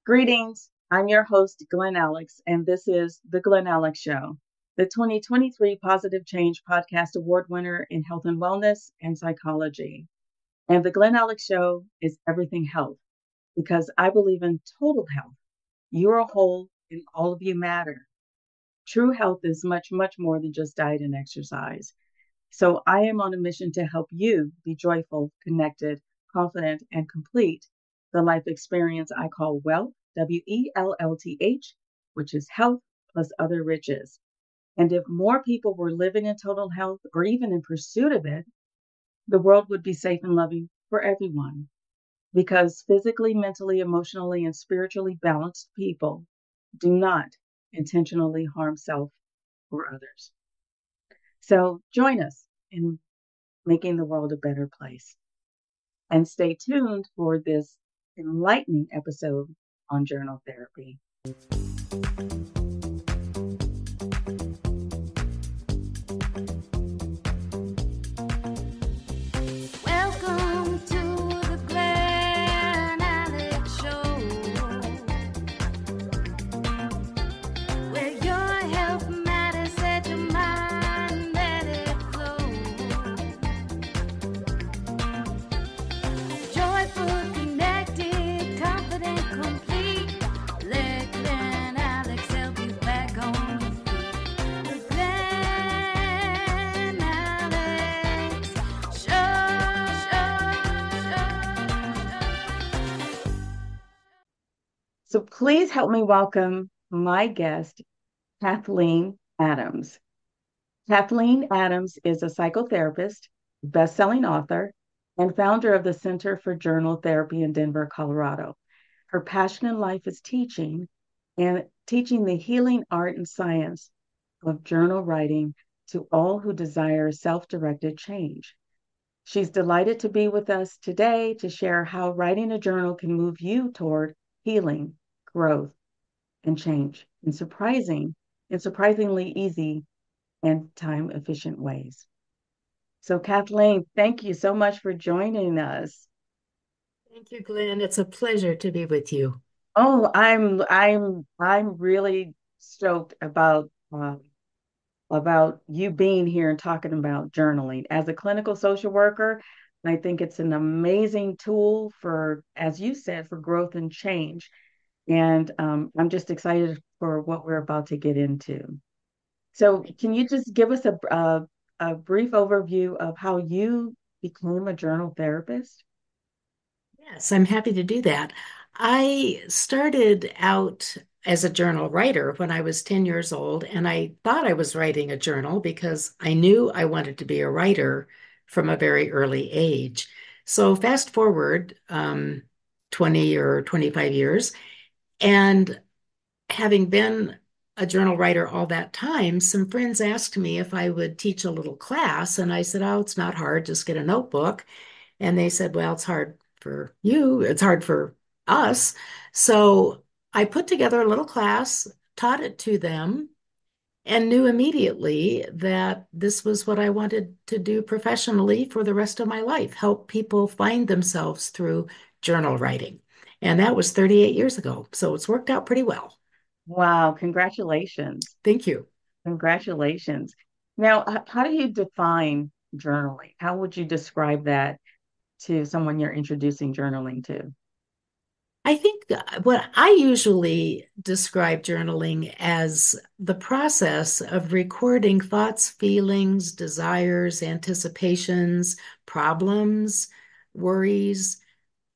Greetings. I'm your host, Glen Alex, and this is The Glen Alex Show, the 2023 Positive Change Podcast Award winner in health and wellness and psychology. And The Glen Alex Show is everything health because I believe in total health. You're a whole, and all of you matter. True health is much, much more than just diet and exercise. So I am on a mission to help you be joyful, connected, confident, and complete the life experience I call wealth, WELLTH, which is health plus other riches. And if more people were living in total health or even in pursuit of it, the world would be safe and loving for everyone. Because physically, mentally, emotionally, and spiritually balanced people do not intentionally harm self or others. So join us in making the world a better place. And stay tuned for this enlightening episode on journal therapy. Welcome to the Glen Alex Show, where your health matters, set your mind, let it flow. Joyful, connected, confident, complete. Let Glen Alex help you back on your feet. The Glen Alex Show. So please help me welcome my guest, Kathleen Adams. Kathleen Adams is a psychotherapist, best-selling author, and founder of the Center for Journal Therapy in Denver, Colorado. Her passion in life is teaching and teaching the healing art and science of journal writing to all who desire self-directed change. She's delighted to be with us today to share how writing a journal can move you toward healing, growth, and change in surprisingly easy and time efficient ways. So Kathleen, thank you so much for joining us. Thank you, Glenn. It's a pleasure to be with you. Oh, I'm really stoked about you being here and talking about journaling. As a clinical social worker, I think it's an amazing tool for, as you said, for growth and change. And I'm just excited for what we're about to get into. So, can you just give us a brief overview of how you became a journal therapist? Yes, I'm happy to do that. I started out as a journal writer when I was 10 years old, and I thought I was writing a journal because I knew I wanted to be a writer from a very early age. So, fast forward 20 or 25 years, and having been a journal writer all that time, some friends asked me if I would teach a little class. And I said, oh, it's not hard, just get a notebook. And they said, well, it's hard for you, it's hard for us. So I put together a little class, taught it to them, and knew immediately that this was what I wanted to do professionally for the rest of my life, help people find themselves through journal writing. And that was 38 years ago. So it's worked out pretty well. Wow, congratulations. Thank you. Congratulations. Now, how do you define journaling? How would you describe that to someone you're introducing journaling to? I think what I usually describe journaling as the process of recording thoughts, feelings, desires, anticipations, problems, worries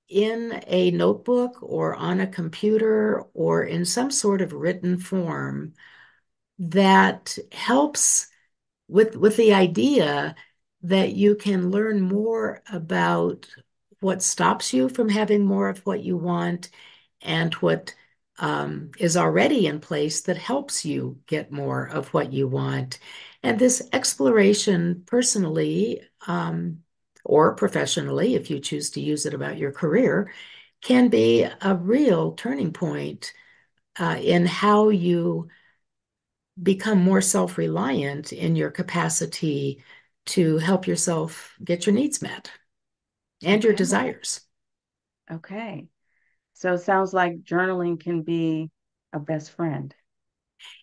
in a notebook or on a computer or in some sort of written form that helps with the idea that you can learn more about what stops you from having more of what you want and what is already in place that helps you get more of what you want. And this exploration personally or professionally, if you choose to use it about your career, can be a real turning point in how you become more self-reliant in your capacity to help yourself get your needs met and your Okay. desires. Okay. So it sounds like journaling can be a best friend.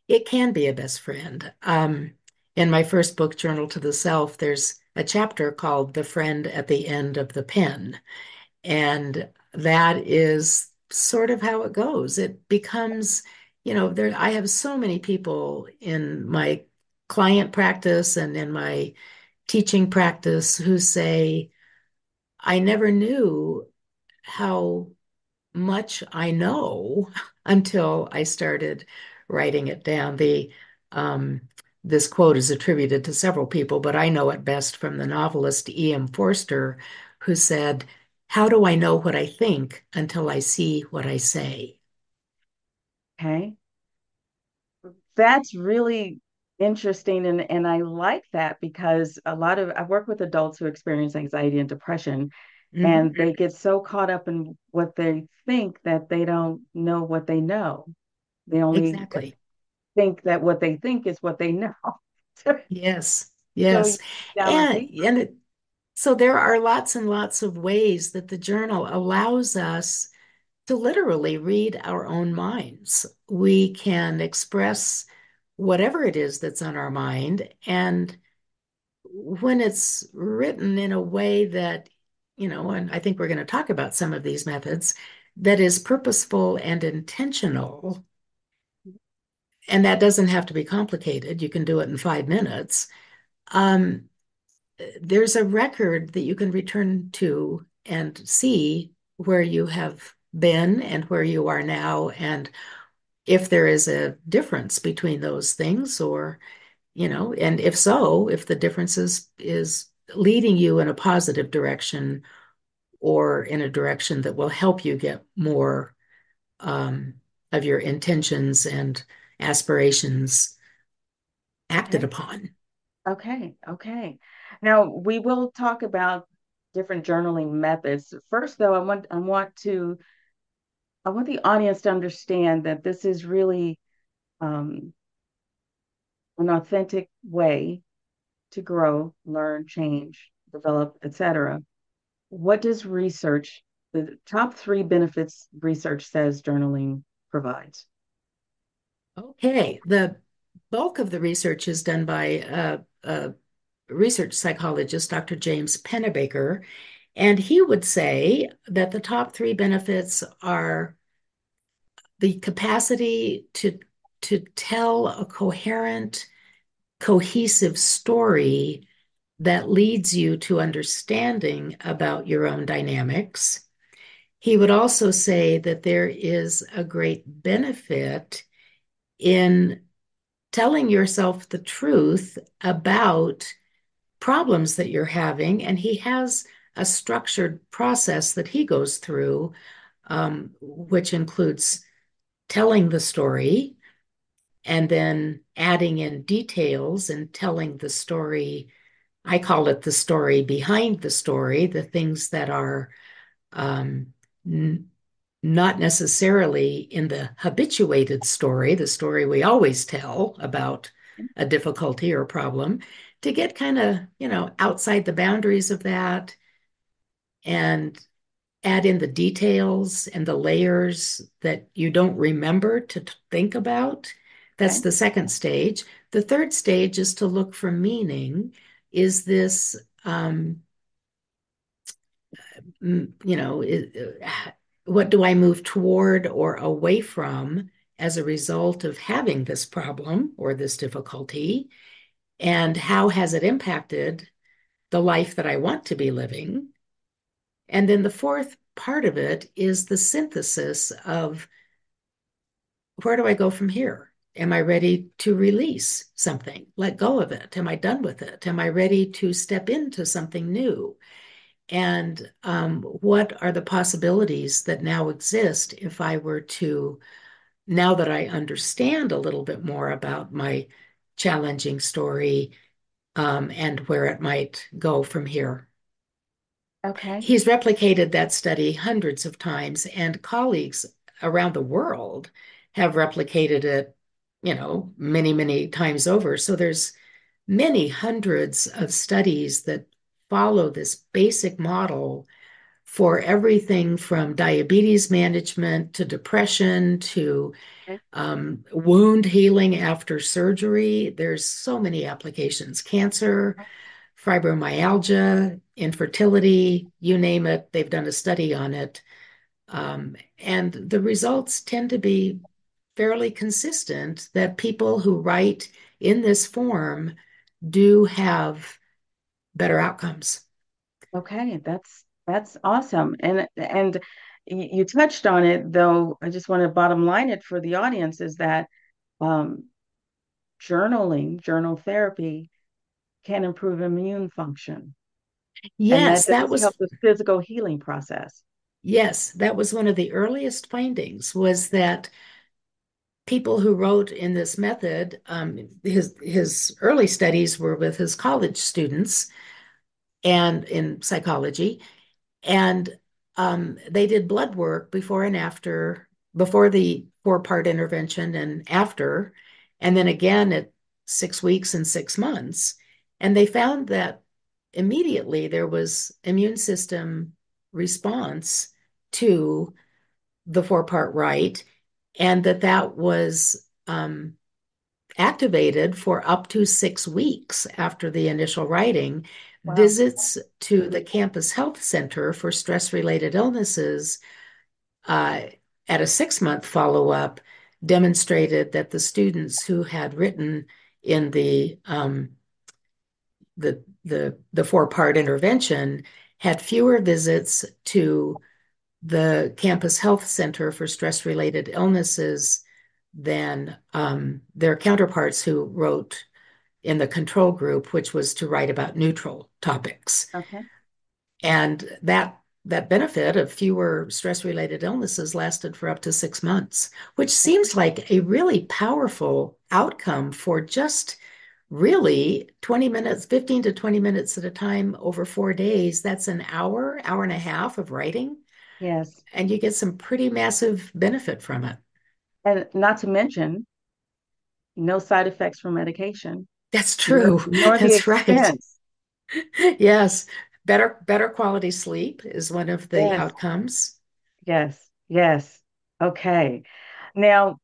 It can be a best friend. In my first book, Journal to the Self, there's a chapter called The Friend at the End of the Pen. And that is sort of how it goes. It becomes, there I have so many people in my client practice and in my teaching practice who say, I never knew how much I know until I started writing it down. Um, this quote is attributed to several people, but I know it best from the novelist E.M. Forster, who said, "How do I know what I think until I see what I say?" Okay. That's really interesting. And I like that because I work with adults who experience anxiety and depression, Mhm. and they get so caught up in what they think that they don't know what they know. They only Exactly. think that what they think is what they know. Yes. So you Yes. delve And, deep. and it, so there are lots and lots of ways that the journal allows us to literally read our own minds. We can express whatever it is that's on our mind. And when it's written in a way that, and I think we're going to talk about some of these methods, that is purposeful and intentional, and that doesn't have to be complicated. You can do it in 5 minutes. Um, there's a record that you can return to and see where you have been and where you are now, and if there is a difference between those things, or and if so, if the difference is leading you in a positive direction or in a direction that will help you get more um, of your intentions and aspirations acted Okay. upon. Okay. Okay. Now we will talk about different journaling methods. First, though, I want the audience to understand that this is really um, an authentic way to grow, learn, change, develop, etc. What does the top three benefits research says journaling provides? Okay, the bulk of the research is done by a research psychologist, Dr. James Pennebaker, and he would say that the top three benefits are the capacity to tell a coherent, cohesive story that leads you to understanding about your own dynamics. He would also say that there is a great benefit in telling yourself the truth about problems that you're having. And he has a structured process that he goes through, which includes telling the story and then adding in details and telling the story. I call it the story behind the story, the things that are um, n- not necessarily in the habituated story, the story we always tell about a difficulty or problem, to get kind of, outside the boundaries of that and add in the details and the layers that you don't remember to think about. That's Okay. the second stage. The third stage is to look for meaning. Is this, you know, what do I move toward or away from as a result of having this problem or this difficulty? And how has it impacted the life that I want to be living? And then the fourth part of it is the synthesis of where do I go from here? Am I ready to release something, let go of it? Am I done with it? Am I ready to step into something new? And what are the possibilities that now exist if I were to, now that I understand a little bit more about my challenging story, and where it might go from here? Okay. He's replicated that study hundreds of times, and colleagues around the world have replicated it, many, many times over. So there's many hundreds of studies that follow this basic model for everything from diabetes management to depression to Okay. wound healing after surgery. There's so many applications. Cancer, fibromyalgia, infertility, you name it. They've done a study on it. And the results tend to be fairly consistent that people who write in this form do have better outcomes. Okay, that's awesome. And you touched on it, though. I just want to bottom line it for the audience is that um, journal therapy can improve immune function, and that Yes, that does help was the physical healing process. yes, that was one of the earliest findings was that people who wrote in this method, his early studies were with his college students and in psychology, and they did blood work before and after, before the 4-part intervention and after, and then again at 6 weeks and 6 months. And they found that immediately there was immune system response to the 4-part right, and that was activated for up to 6 weeks after the initial writing. Wow. Visits to the campus health center for stress related illnesses uh, at a 6 month follow up demonstrated that the students who had written in the 4-part intervention had fewer visits to the campus health center for stress related illnesses than their counterparts who wrote in the control group, which was to write about neutral topics. Okay. And that benefit of fewer stress related illnesses lasted for up to 6 months, which seems like a really powerful outcome for just really 20 minutes, 15 to 20 minutes at a time over 4 days. That's an hour, hour and a half of writing, Yes. and you get some pretty massive benefit from it. And not to mention, no side effects from medication, That's true. nor the That's right. expense. Yes. Better quality sleep is one of the Yes. outcomes. Yes. Yes. Okay. Now,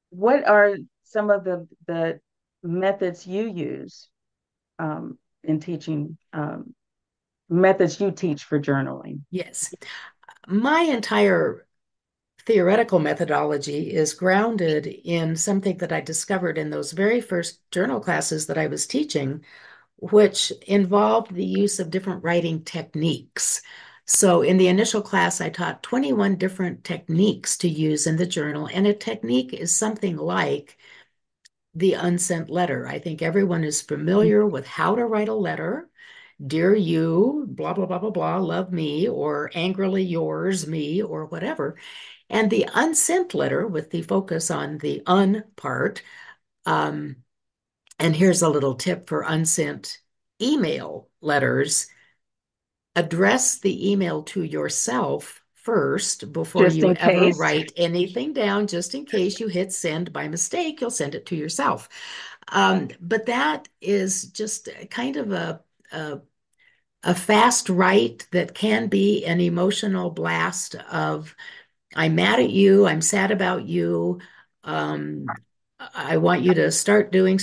what are some of the methods you use in teaching methods you teach for journaling? Yes. My entire theoretical methodology is grounded in something that I discovered in those very first journal classes that I was teaching, which involved the use of different writing techniques. So in the initial class, I taught 21 different techniques to use in the journal. And a technique is something like the unsent letter. I think everyone is familiar with how to write a letter. Dear you, blah, blah, blah, blah, blah, love me, or angrily yours, me, or whatever. And the unsent letter with the focus on the un part. Um, and here's a little tip for unsent email letters. Address the email to yourself first before Just you in ever case. write anything down, just in case you hit send by mistake, you'll send it to yourself. But that is just kind of a fast write that can be an emotional blast of I'm mad at you. I'm sad about you. Um, I want you to stop doing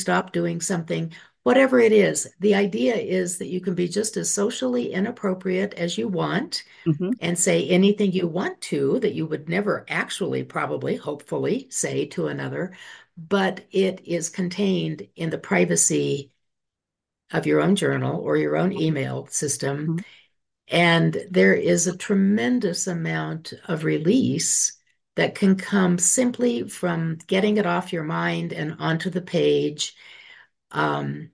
something, whatever it is. The idea is that you can be just as socially inappropriate as you want Mhm. and say anything you want to that you would never actually, probably, hopefully say to another, but it is contained in the privacy of your own journal or your own email system. Mhm. And there is a tremendous amount of release that can come simply from getting it off your mind and onto the page, um,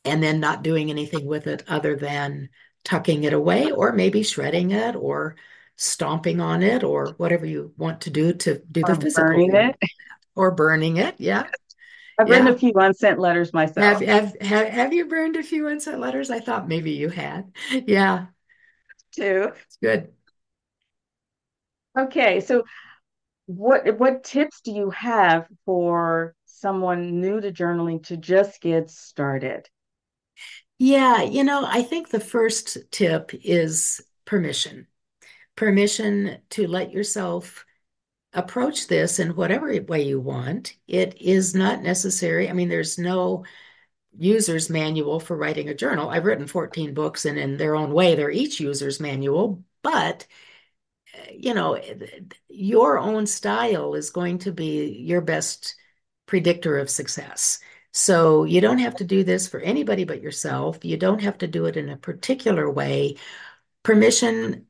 and then not doing anything with it other than tucking it away or maybe shredding it or stomping on it or whatever you want to do the Or physical burning thing it. or burning it. Yeah. I've written a Yeah. few unsent letters myself Have you burned a few unsent letters? I thought maybe you had. Yeah, too. it's good. Okay, so what tips do you have for someone new to journaling to just get started? Yeah, I think the first tip is permission. Permission to let yourself approach this in whatever way you want. It is not necessary. I mean, there's no user's manual for writing a journal. I've written 14 books, and in their own way, they're each user's manual. But, you know, your own style is going to be your best predictor of success. So you don't have to do this for anybody but yourself. You don't have to do it in a particular way. Permission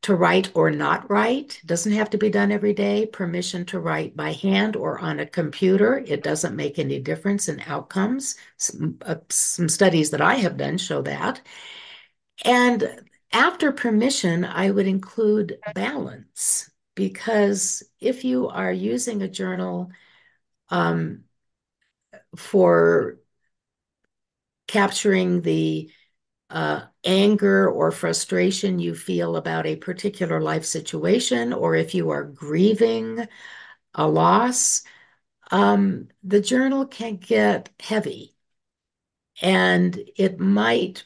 to write or not write doesn't have to be done every day. Permission to write by hand or on a computer. It doesn't make any difference in outcomes. Some studies that I have done show that. And after permission, I would include balance because if you are using a journal um, for capturing the anger or frustration you feel about a particular life situation, or if you are grieving a loss, the journal can get heavy and it might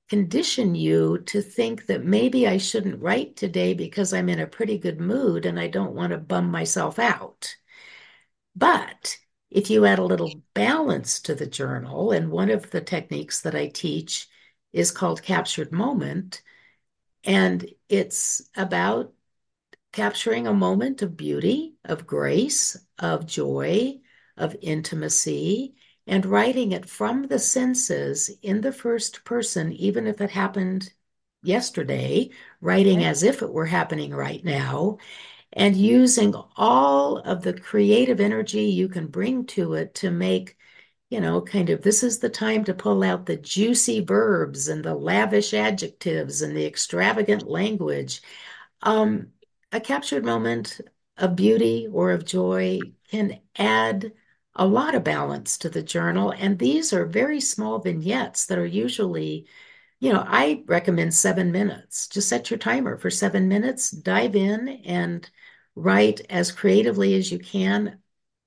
condition you to think that maybe I shouldn't write today because I'm in a pretty good mood and I don't want to bum myself out. But if you add a little balance to the journal, and one of the techniques that I teach is called captured moment, and it's about capturing a moment of beauty, of grace, of joy, of intimacy, and writing it from the senses in the first person, even if it happened yesterday, writing Okay. as if it were happening right now, and using all of the creative energy you can bring to it to make, kind of this is the time to pull out the juicy verbs and the lavish adjectives and the extravagant language. Um, a captured moment of beauty or of joy can add a lot of balance to the journal. And these are very small vignettes that are usually, I recommend 7 minutes. Just set your timer for 7 minutes, dive in and write as creatively as you can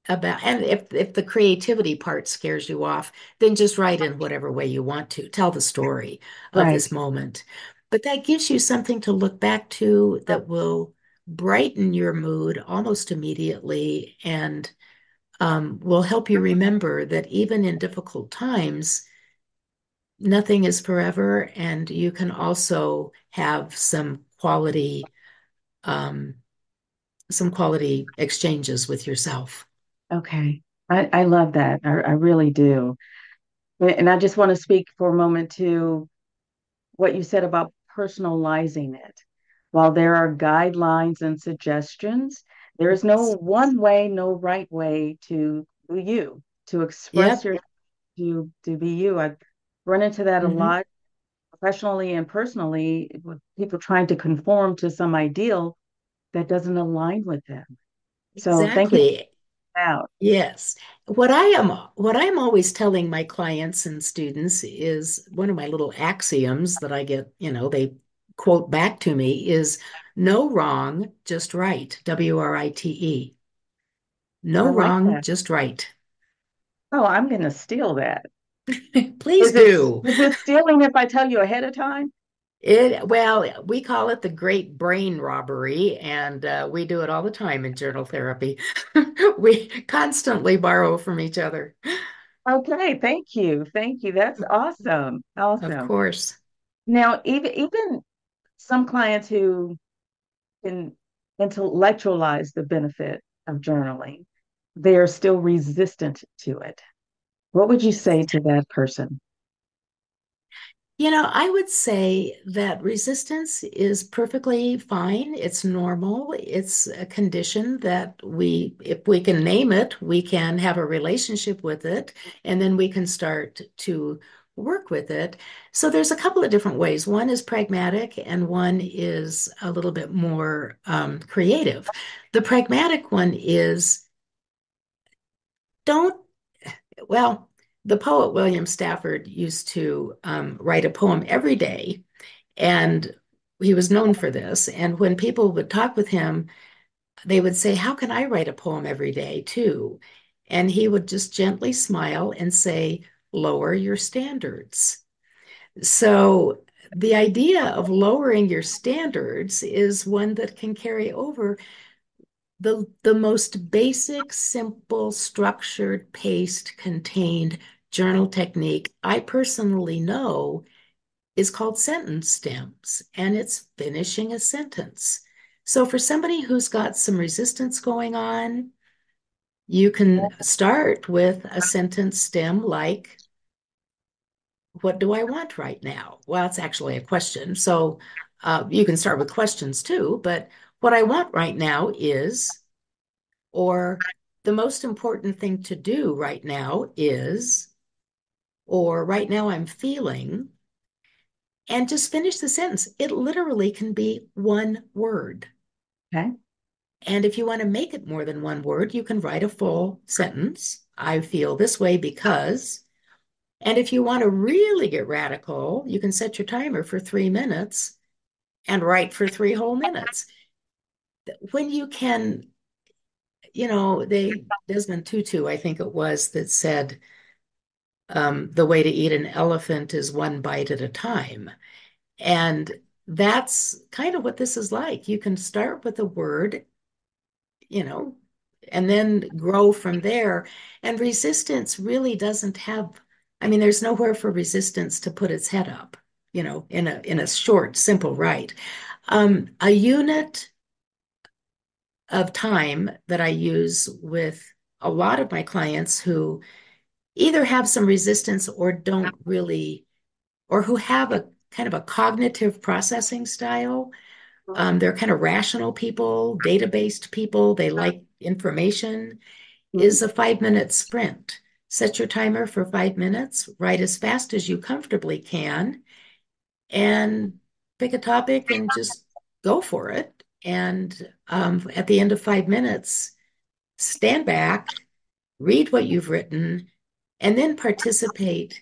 about, and if the creativity part scares you off, then just write in whatever way you want to. Tell the story of Right. this moment. But that gives you something to look back to that will brighten your mood almost immediately and will help you remember that even in difficult times, nothing is forever, and you can also have um, some quality exchanges with yourself. Okay. I love that. I really do. And I just want to speak for a moment to what you said about personalizing it. While there are guidelines and suggestions, there is no one way, no right way to be you, to express Yep. your to be you. I've run into that a Hmm. lot professionally and personally with people trying to conform to some ideal that doesn't align with them. So thank you Exactly. for that out. Yes. What I'm always telling my clients and students is one of my little axioms that I get, they quote back to me is no wrong, just right. WRITE. I No like wrong, that. just right. Oh, I'm going to steal that. Please do. Is it stealing if I tell you ahead of time? Well, we call it the great brain robbery, and we do it all the time in journal therapy. We constantly borrow from each other. Okay, thank you. Thank you. That's awesome. Of Awesome. course. Now, even some clients who can intellectualize the benefit of journaling, they are still resistant to it. What would you say to that person? I would say that resistance is perfectly fine. It's normal. It's a condition that if we can name it, we can have a relationship with it, and then we can start to work with it. So there's a couple of different ways. One is pragmatic, and one is a little bit more creative. The pragmatic one is don't, well, the poet William Stafford used to write a poem every day, and he was known for this. And when people would talk with him, they would say, how can I write a poem every day too? And he would just gently smile and say, lower your standards. So the idea of lowering your standards is one that can carry over the most basic, simple, structured, paced, contained journal technique I personally know is called sentence stems, and it's finishing a sentence. So for somebody who's got some resistance going on, you can start with a sentence stem like, what do I want right now? Well, it's actually a question. So you can start with questions too, but what I want right now is, or the most important thing to do right now is, or right now I'm feeling, and just finish the sentence. It literally can be one word. Okay. And if you want to make it more than one word, you can write a full sentence. I feel this way because. And if you want to really get radical, you can set your timer for 3 minutes and write for 3 whole minutes. When you can, Desmond Tutu, I think it was, that said, the way to eat an elephant is one bite at a time. And that's kind of what this is like. You can start with a word, you know, and then grow from there. And resistance really doesn't have, I mean, there's nowhere for resistance to put its head up, in a short, simple write. A unit of time that I use with a lot of my clients who either have some resistance or don't really, or who have a kind of a cognitive processing style. They're kind of rational people, data-based people. They like information. Mhm. Is a 5 minute sprint. Set your timer for 5 minutes, write as fast as you comfortably can, and pick a topic and just go for it. And at the end of 5 minutes, stand back, read what you've written, and then participate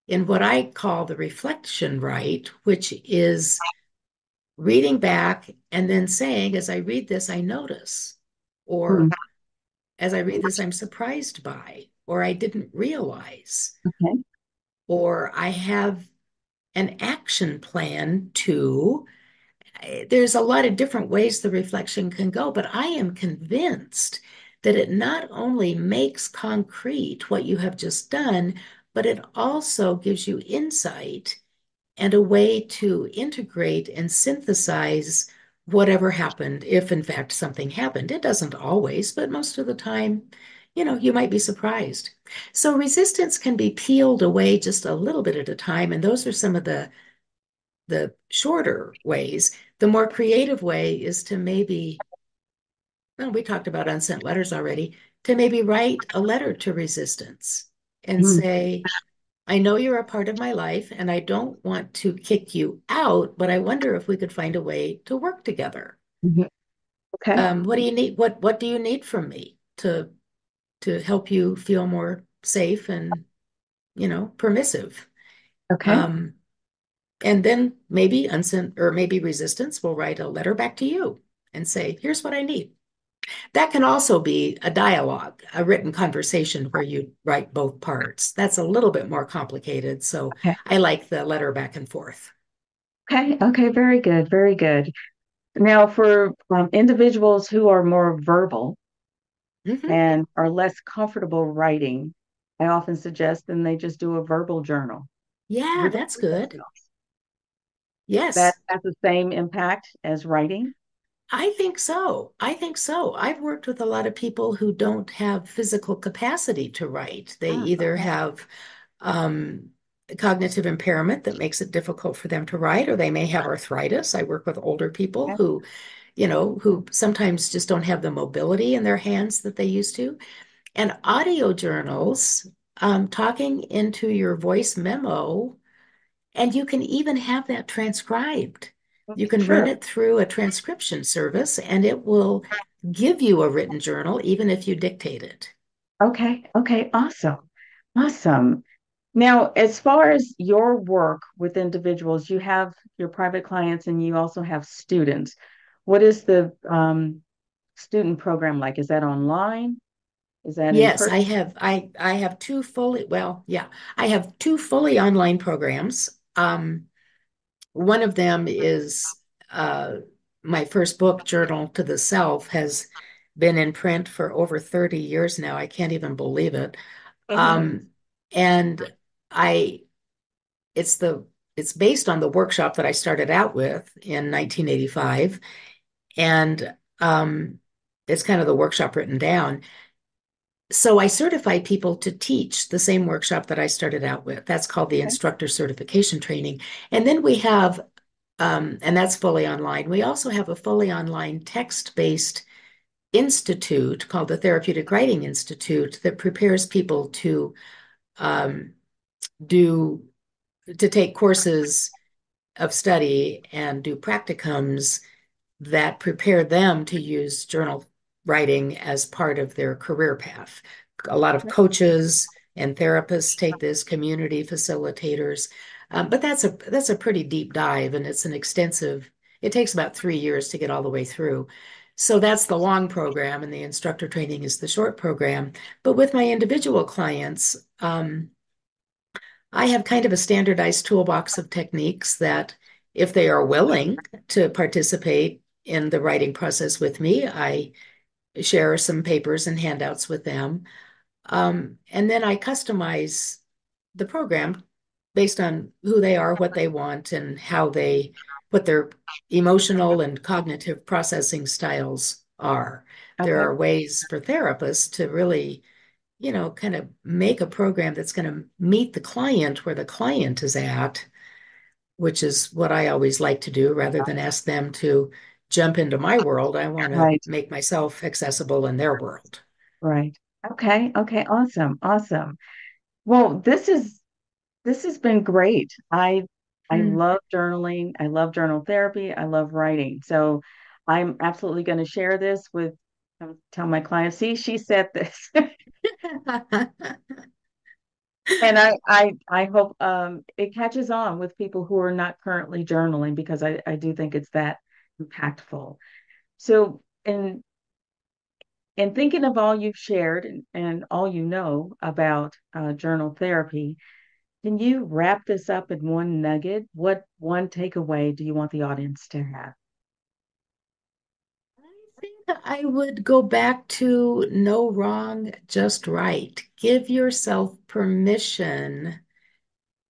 in what I call the reflection right, which is reading back and then saying, as I read this, I notice, Mhm. or as I read this, I'm surprised by, or I didn't realize, Okay. or I have an action plan to. There's a lot of different ways the reflection can go, but I am convinced that it not only makes concrete what you have just done, but it also gives you insight and a way to integrate and synthesize whatever happened, if in fact something happened. It doesn't always, but most of the time, you might be surprised. So resistance can be peeled away just a little bit at a time, and those are some of the shorter ways. The more creative way is to maybe, well, we talked about unsent letters already, to maybe write a letter to resistance and Mhm. say, I know you're a part of my life and I don't want to kick you out, but I wonder if we could find a way to work together. Mhm. Okay. What do you need? What do you need from me to help you feel more safe and, permissive? Okay. Um, and then maybe unsent or maybe resistance will write a letter back to you and say, here's what I need. That can also be a dialogue, a written conversation where you write both parts. That's a little bit more complicated. So Okay. I like the letter back and forth. Okay. Okay. Very good. Very good. Now, for individuals who are more verbal Hmm. and are less comfortable writing, I often suggest then they just do a verbal journal. Yeah, Read that's with good. themselves. That Yes, has the same impact as writing. I think so. I think so. I've worked with a lot of people who don't have physical capacity to write. They Ah, either okay. have um, cognitive impairment that makes it difficult for them to write, or they may have arthritis. I work with older people Okay. who sometimes just don't have the mobility in their hands that they used to. And audio journals, talking into your voice memo, and you can even have that transcribed. You can run Sure. it through a transcription service and it will give you a written journal, even if you dictate it. Okay. Okay. Awesome. Awesome. Now, as far as your work with individuals, you have your private clients and you also have students. What is the student program like? Is that online? Is that in Yes, person? I have two fully, well, yeah, I have two fully online programs. Um, One of them is uh, my first book, Journal to the Self, has been in print for over 30 years now. I can't even believe it. Um, and I it's the it's based on the workshop that I started out with in 1985. And it's kind of the workshop written down. So I certify people to teach the same workshop that I started out with. That's called the Okay. instructor certification training. And then we have, and that's fully online. We also have a fully online text-based institute called the Therapeutic Writing Institute that prepares people um, do to take courses of study and do practicums that prepare them to use journal writing as part of their career path. A lot of coaches and therapists take this, community facilitators, but that's a pretty deep dive, and it's an extensive. It takes about 3 years to get all the way through. So that's the long program, and the instructor training is the short program. But with my individual clients, I have kind of a standardized toolbox of techniques that, if they are willing to participate in the writing process with me, I share some papers and handouts with them. And then I customize the program based on who they are, what they want, and what their emotional and cognitive processing styles are. There Okay. are ways for therapists to really, kind of make a program that's going to meet the client where the client is at, which is what I always like to do rather than ask them to jump into my world. I want to Right. make myself accessible in their world. Right. Okay. Okay. Awesome. Awesome. Well, this has been great. I Mm. love journaling. I love journal therapy. I love writing. So I'm absolutely going to share this with tell my clients, see, she said this. And I hope it catches on with people who are not currently journaling because I do think it's that impactful. So in thinking of all you've shared and all you know about journal therapy, can you wrap this up in one nugget? What one takeaway do you want the audience to have? I think I would go back to no wrong, just right. Give yourself permission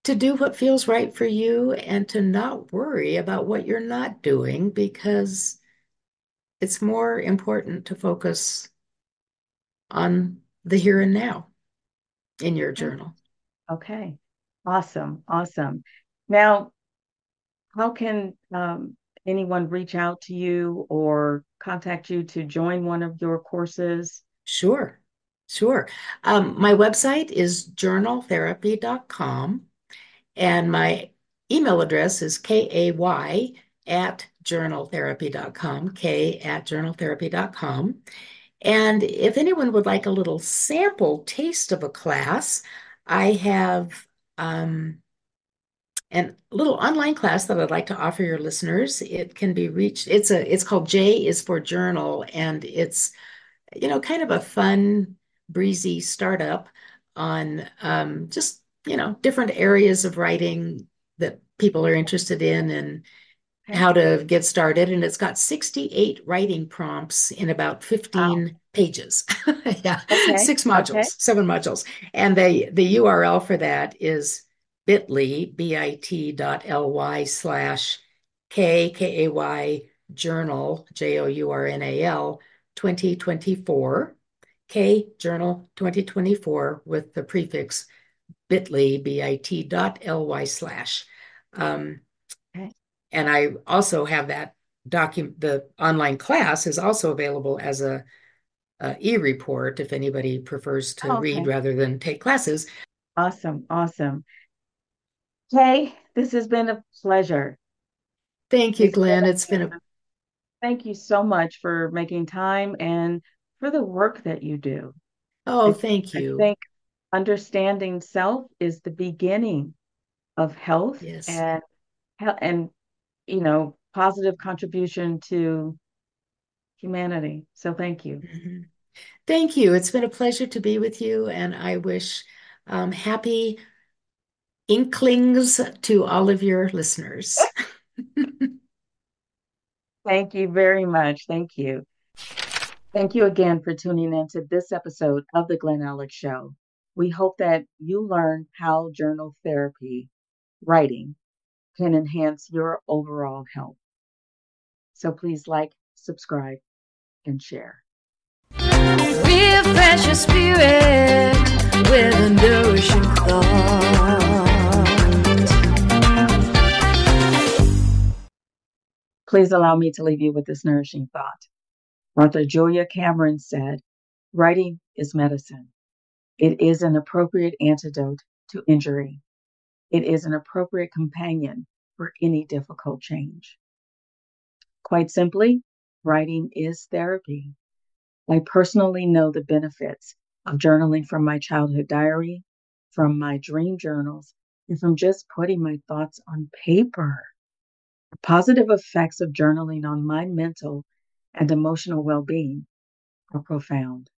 to do what feels right for you and to not worry about what you're not doing, because it's more important to focus on the here and now in your Okay. journal. Okay. Awesome. Awesome. Now, how can anyone reach out to you or contact you to join one of your courses? Sure, sure. My website is journaltherapy.com, and my email address is kay@journaltherapy.com, k@journaltherapy.com. And if anyone would like a little sample taste of a class, I have and a little online class that I'd like to offer your listeners. It can be reached. It's called J is for Journal, and it's kind of a fun, breezy startup on just different areas of writing that people are interested in, and Okay. how to get started. And it's got 68 writing prompts in about Wow. 15 pages. Yeah, Okay. six Okay. modules, 7 modules. And the URL for that is bit.ly/KKAY journal, JOURNAL 2024, K journal 2024 with the prefix bit.ly, bit.ly/. Um, Okay. and I also have that document. The online class is also available as a e-report if anybody prefers to Oh, read okay. rather than take classes. Awesome. Awesome. Kay, this has been a pleasure. Thank you, It's been Glenn. a It's been a thank you so much for making time and for the work that you do. oh, I, thank I you. think understanding self is the beginning of health Yes. and positive contribution to humanity. So thank you. Mhm. Thank you. It's been a pleasure to be with you, and I wish happy inklings to all of your listeners. Thank you very much. Thank you. Thank you again for tuning in to this episode of The Glen Alex Show. We hope that you learn how journal therapy, writing, can enhance your overall health. So please like, subscribe, and share. Refresh your spirit with a nourishing thought. Please allow me to leave you with this nourishing thought. Author Julia Cameron said, "Writing is medicine. It is an appropriate antidote to injury. It is an appropriate companion for any difficult change." Quite simply, writing is therapy. I personally know the benefits of journaling from my childhood diary, from my dream journals, and from just putting my thoughts on paper. The positive effects of journaling on my mental and emotional well being are profound.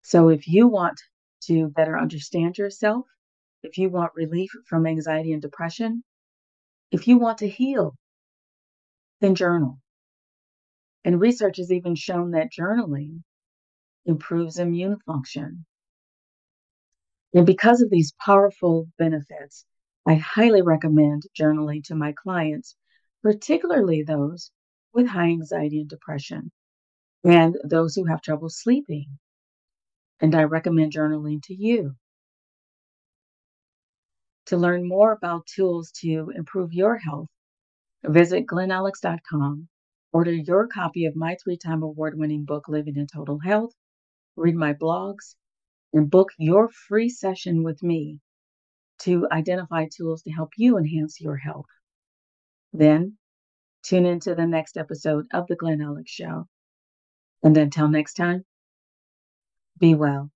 So, if you want to better understand yourself, if you want relief from anxiety and depression, if you want to heal, then journal. And research has even shown that journaling improves immune function. And because of these powerful benefits, I highly recommend journaling to my clients, particularly those with high anxiety and depression, and those who have trouble sleeping. And I recommend journaling to you. To learn more about tools to improve your health, visit glenalex.com, order your copy of my 3-time award-winning book, Living in Total Health, read my blogs, and book your free session with me to identify tools to help you enhance your health. Then tune into the next episode of The Glen Alex Show. And until next time, be well.